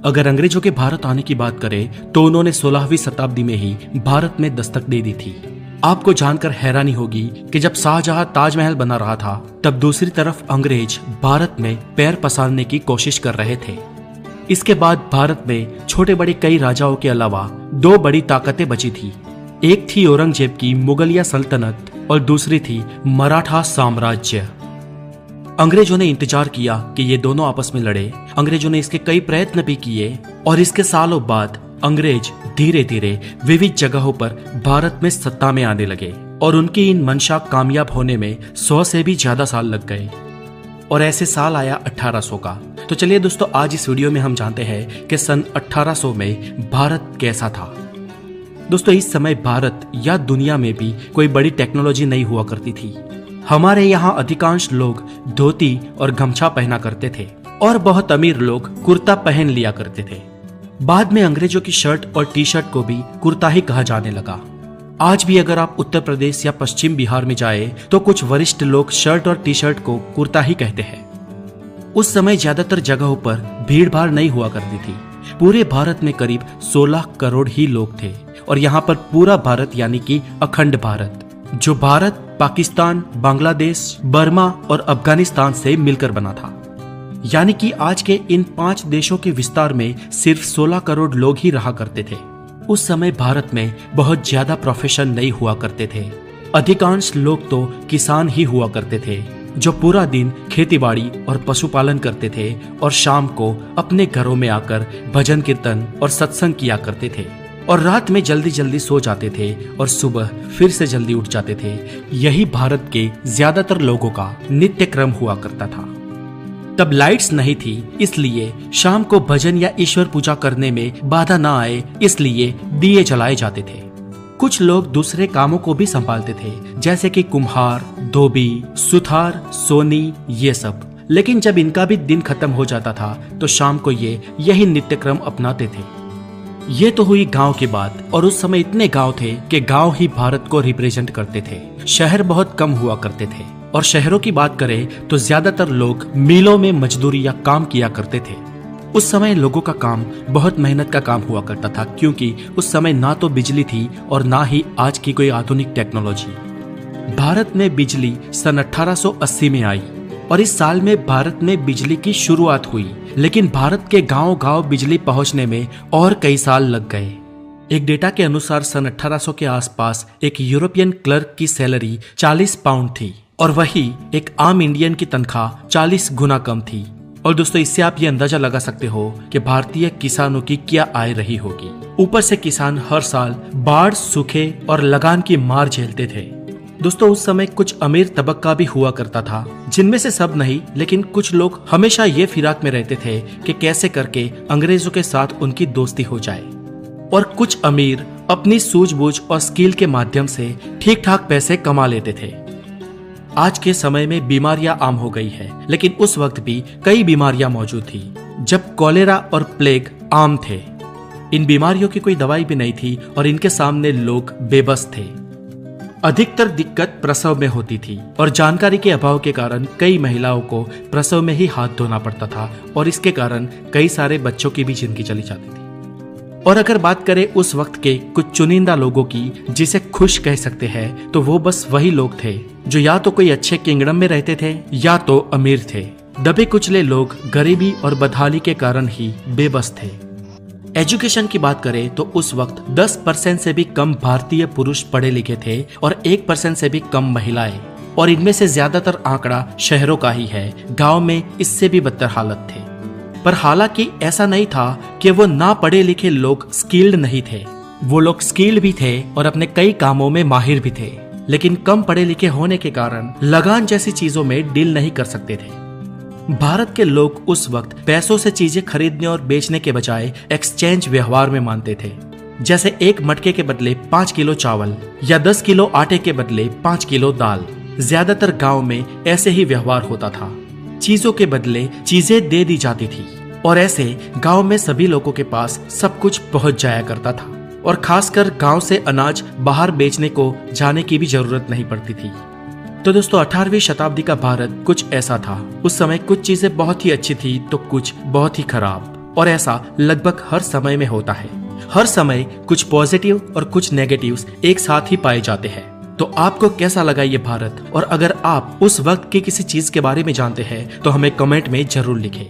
अगर अंग्रेजों के भारत आने की बात करें तो उन्होंने 16वीं शताब्दी में ही भारत में दस्तक दे दी थी। आपको जानकर हैरानी होगी कि जब शाहजहां ताजमहल बना रहा था तब दूसरी तरफ अंग्रेज भारत में पैर पसारने की कोशिश कर रहे थे। इसके बाद भारत में छोटे बड़े कई राजाओं के अलावा दो बड़ी ताकतें बची थी। एक थी औरंगजेब की मुगलिया सल्तनत और दूसरी थी मराठा साम्राज्य। अंग्रेजों ने इंतजार किया कि ये दोनों आपस में लड़े। अंग्रेजों ने इसके कई प्रयत्न भी किए और इसके सालों बाद अंग्रेज धीरे धीरे विविध जगहों पर भारत में सत्ता में आने लगे और उनकी इन मंशा कामयाब होने में 100 से भी ज्यादा साल लग गए और ऐसे साल आया 1800 का। तो चलिए दोस्तों, आज इस वीडियो में हम जानते हैं कि सन 1800 में भारत कैसा था। दोस्तों, इस समय भारत या दुनिया में भी कोई बड़ी टेक्नोलॉजी नहीं हुआ करती थी। हमारे यहाँ अधिकांश लोग धोती और गमछा पहना करते थे और बहुत अमीर लोग कुर्ता पहन लिया करते थे। बाद में अंग्रेजों की शर्ट और टी शर्ट को भी कुर्ता ही कहा जाने लगा। आज भी अगर आप उत्तर प्रदेश या पश्चिम बिहार में जाए तो कुछ वरिष्ठ लोग शर्ट और टी शर्ट को कुर्ता ही कहते हैं। उस समय ज्यादातर जगहों पर भीड़ भाड़ नहीं हुआ करती थी। पूरे भारत में करीब 16 करोड़ ही लोग थे और यहाँ पर पूरा भारत यानी कि अखंड भारत, जो भारत पाकिस्तान, बांग्लादेश, बर्मा और अफगानिस्तान से मिलकर बना था। यानी कि आज के इन 5 देशों के विस्तार में सिर्फ 16 करोड़ लोग ही रहा करते थे। उस समय भारत में बहुत ज्यादा प्रोफेशन नहीं हुआ करते थे। अधिकांश लोग तो किसान ही हुआ करते थे जो पूरा दिन खेतीबाड़ी और पशुपालन करते थे और शाम को अपने घरों में आकर भजन कीर्तन और सत्संग किया करते थे और रात में जल्दी जल्दी सो जाते थे और सुबह फिर से जल्दी उठ जाते थे। यही भारत के ज्यादातर लोगों का नित्य क्रम हुआ करता था। तब लाइट्स नहीं थी, इसलिए शाम को भजन या ईश्वर पूजा करने में बाधा ना आए इसलिए दिए जलाए जाते थे। कुछ लोग दूसरे कामों को भी संभालते थे जैसे कि कुम्हार, धोबी, सुथार, सोनी, ये सब। लेकिन जब इनका भी दिन खत्म हो जाता था तो शाम को ये यही नित्य क्रम अपनाते थे। ये तो हुई गांव की बात और उस समय इतने गांव थे कि गांव ही भारत को रिप्रेजेंट करते थे। शहर बहुत कम हुआ करते थे और शहरों की बात करें तो ज्यादातर लोग मिलों में मजदूरी या काम किया करते थे। उस समय लोगों का काम बहुत मेहनत का काम हुआ करता था क्योंकि उस समय ना तो बिजली थी और ना ही आज की कोई आधुनिक टेक्नोलॉजी। भारत में बिजली सन 1880 में आई और इस साल में भारत में बिजली की शुरुआत हुई, लेकिन भारत के गांव-गांव बिजली पहुंचने में और कई साल लग गए। एक डेटा के अनुसार सन 1800 के आसपास एक यूरोपियन क्लर्क की सैलरी 40 पाउंड थी और वही एक आम इंडियन की तनख्वाह 40 गुना कम थी। और दोस्तों, इससे आप ये अंदाजा लगा सकते हो कि भारतीय किसानों की क्या आय रही होगी। ऊपर से किसान हर साल बाढ़, सूखे और लगान की मार झेलते थे। दोस्तों, उस समय कुछ अमीर तबक्का भी हुआ करता था, जिनमें से सब नहीं लेकिन कुछ लोग हमेशा ये फिराक में रहते थे कि कैसे करके अंग्रेजों के साथ उनकी दोस्ती हो जाए। और कुछ अमीर अपनी सूझबूझ और स्किल के माध्यम से ठीक ठाक पैसे कमा लेते थे। आज के समय में बीमारियां आम हो गई है, लेकिन उस वक्त भी कई बीमारियां मौजूद थी जब कॉलेरा और प्लेग आम थे। इन बीमारियों की कोई दवाई भी नहीं थी और इनके सामने लोग बेबस थे। अधिकतर दिक्कत प्रसव में होती थी और जानकारी के अभाव के कारण कई महिलाओं को प्रसव में ही हाथ धोना पड़ता था और इसके कारण कई सारे बच्चों की भी जिंदगी चली जाती थी। और अगर बात करें उस वक्त के कुछ चुनिंदा लोगों की जिसे खुश कह सकते हैं, तो वो बस वही लोग थे जो या तो कोई अच्छे किंगडम में रहते थे या तो अमीर थे। दबे कुचले लोग गरीबी और बदहाली के कारण ही बेबस थे। एजुकेशन की बात करें तो उस वक्त 10% से भी कम भारतीय पुरुष पढ़े लिखे थे और 1% से भी कम महिलाएं, और इनमें से ज्यादातर आंकड़ा शहरों का ही है। गांव में इससे भी बदतर हालत थे। पर हालांकि ऐसा नहीं था कि वो ना पढ़े लिखे लोग स्किल्ड नहीं थे। वो लोग स्किल्ड भी थे और अपने कई कामों में माहिर भी थे, लेकिन कम पढ़े लिखे होने के कारण लगान जैसी चीजों में डील नहीं कर सकते थे। भारत के लोग उस वक्त पैसों से चीजें खरीदने और बेचने के बजाय एक्सचेंज व्यवहार में मानते थे। जैसे एक मटके के बदले 5 किलो चावल या 10 किलो आटे के बदले 5 किलो दाल। ज्यादातर गांव में ऐसे ही व्यवहार होता था। चीजों के बदले चीजें दे दी जाती थी और ऐसे गांव में सभी लोगों के पास सब कुछ पहुंच जाया करता था और खासकर गांव से अनाज बाहर बेचने को जाने की भी जरूरत नहीं पड़ती थी। तो दोस्तों 18वीं शताब्दी का भारत कुछ ऐसा था। उस समय कुछ चीजें बहुत ही अच्छी थी तो कुछ बहुत ही खराब। और ऐसा लगभग हर समय में होता है। हर समय कुछ पॉजिटिव और कुछ नेगेटिव्स एक साथ ही पाए जाते हैं। तो आपको कैसा लगा ये भारत, और अगर आप उस वक्त की किसी चीज के बारे में जानते हैं तो हमें कमेंट में जरूर लिखें।